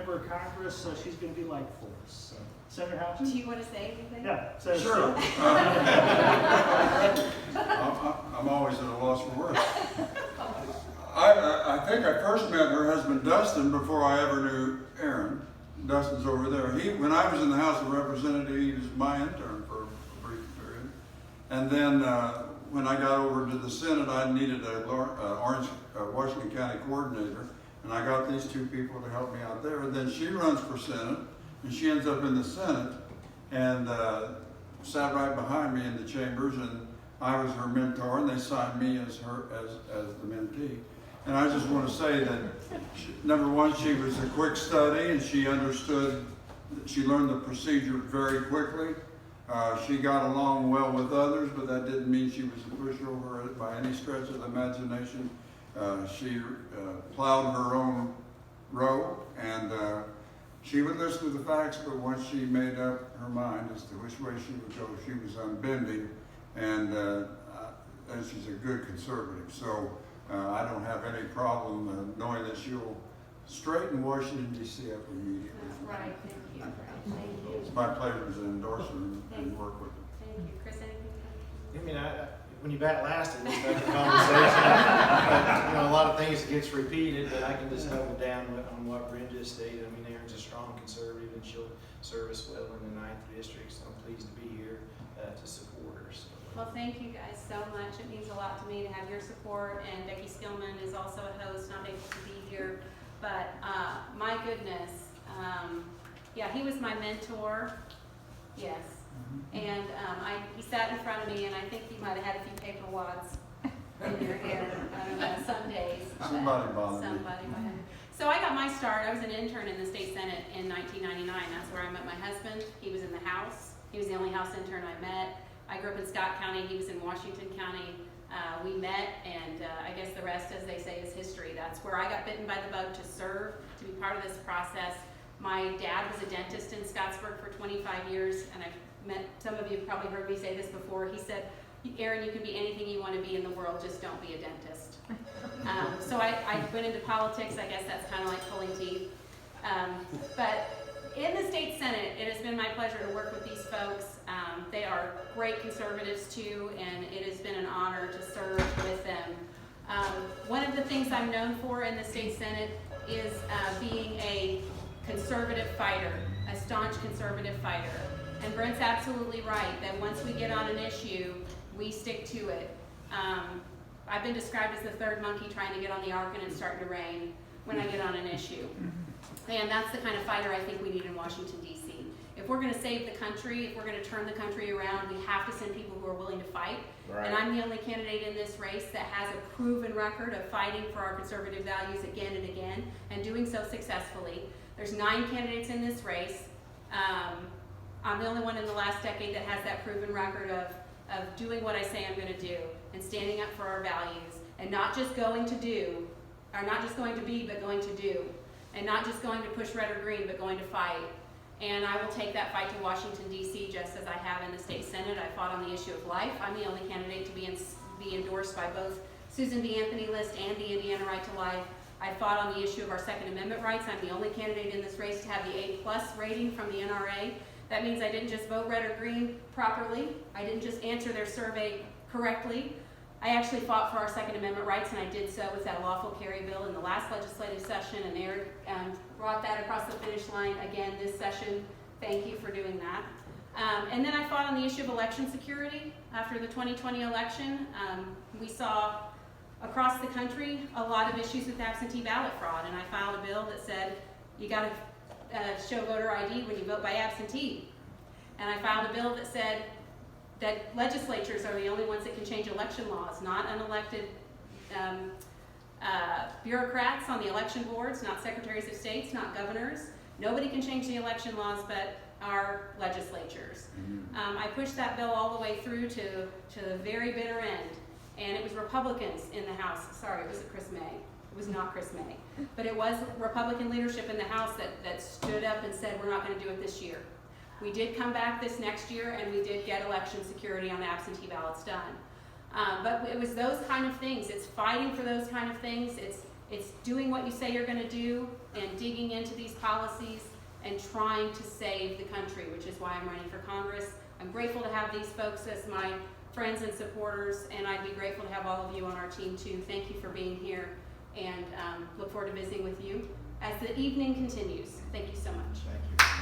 member of Congress, so she's going to be light for us. Senator Houchin? Do you want to say anything? Yeah, Senator Sure. Steele. I'm always at a loss for words. I think I first met her husband Dustin before I ever knew Erin. Dustin's over there. When I was in the House of Representatives, he was my intern for a brief period. And then when I got over to the Senate, I needed a Washington County coordinator. And I got these two people to help me out there. And then she runs for Senate, and she ends up in the Senate, and sat right behind me in the chambers, and I was her mentor, and they signed me as the mentee. And I just want to say that, number one, she was a quick study, and she understood, she learned the procedure very quickly. She got along well with others, but that didn't mean she was a pushover by any stretch of the imagination. She plowed her own row, and she would listen to the facts, but once she made up her mind as to which way she would go, she was unbending, and she's a good conservative. So I don't have any problem knowing that she'll straighten Washington, D.C. up immediately. Right, thank you. Thank you. It's my pleasure to endorse her and work with her. Thank you. Chris, anything? I mean, when you bat last, it looks like a conversation. But, a lot of things gets repeated, but I can just double down on what Brent just stated. I mean, Erin's a strong conservative, and she'll serve us well in the 9th District, so I'm pleased to be here to support her. So. Well, thank you guys so much. It means a lot to me to have your support, and Becky Skillman is also a host, not able to be here. But my goodness, yeah, he was my mentor, yes. And he sat in front of me, and I think he might have had a few paper wads in your hair. I don't know, some days. Somebody bothered me. Somebody might have. So I got my start. I was an intern in the state Senate in 1999. That's where I met my husband. He was in the House. He was the only House intern I met. I grew up in Scott County. He was in Washington County. We met, and I guess the rest, as they say, is history. That's where I got bitten by the bug to serve, to be part of this process. My dad was a dentist in Scottsburg for 25 years, and I've met, some of you have probably heard me say this before. He said, Erin, you can be anything you want to be in the world, just don't be a dentist. So I went into politics. I guess that's kind of like pulling teeth. But in the state Senate, it has been my pleasure to work with these folks. They are great conservatives too, and it has been an honor to serve with them. One of the things I'm known for in the state Senate is being a conservative fighter, a staunch conservative fighter. And Brent's absolutely right that once we get on an issue, we stick to it. I've been described as the third monkey trying to get on the ark and it's starting to rain when I get on an issue. And that's the kind of fighter I think we need in Washington, D.C. If we're going to save the country, if we're going to turn the country around, we have to send people who are willing to fight. Right. And I'm the only candidate in this race that has a proven record of fighting for our conservative values again and again, and doing so successfully. There's 9 candidates in this race. I'm the only one in the last decade that has that proven record of doing what I say I'm going to do, and standing up for our values, and not just going to do, or not just going to be, but going to do. And not just going to push red or green, but going to fight. And I will take that fight to Washington, D.C., just as I have in the state Senate. I fought on the issue of life. I'm the only candidate to be endorsed by both Susan B. Anthony list and the Indiana Right to Life. I fought on the issue of our Second Amendment rights. I'm the only candidate in this race to have the A+ rating from the NRA. That means I didn't just vote red or green properly. I didn't just answer their survey correctly. I actually fought for our Second Amendment rights, and I did so with that lawful carry bill in the last legislative session, and Erin brought that across the finish line again this session. Thank you for doing that. And then I fought on the issue of election security. After the 2020 election, we saw across the country a lot of issues with absentee ballot fraud, and I filed a bill that said you got to show voter ID when you vote by absentee. And I filed a bill that said that legislatures are the only ones that can change election laws, not unelected bureaucrats on the election boards, not secretaries of states, not governors. Nobody can change the election laws but our legislatures. I pushed that bill all the way through to the very bitter end, and it was Republicans in the House. Sorry, it wasn't Chris May. It was not Chris May. But it was Republican leadership in the House that stood up and said, we're not going to do it this year. We did come back this next year, and we did get election security on absentee ballots done. But it was those kind of things. It's fighting for those kind of things. It's doing what you say you're going to do, and digging into these policies and trying to save the country, which is why I'm running for Congress. I'm grateful to have these folks as my friends and supporters, and I'd be grateful to have all of you on our team too. Thank you for being here, and look forward to visiting with you as the evening continues. Thank you so much. Thank you.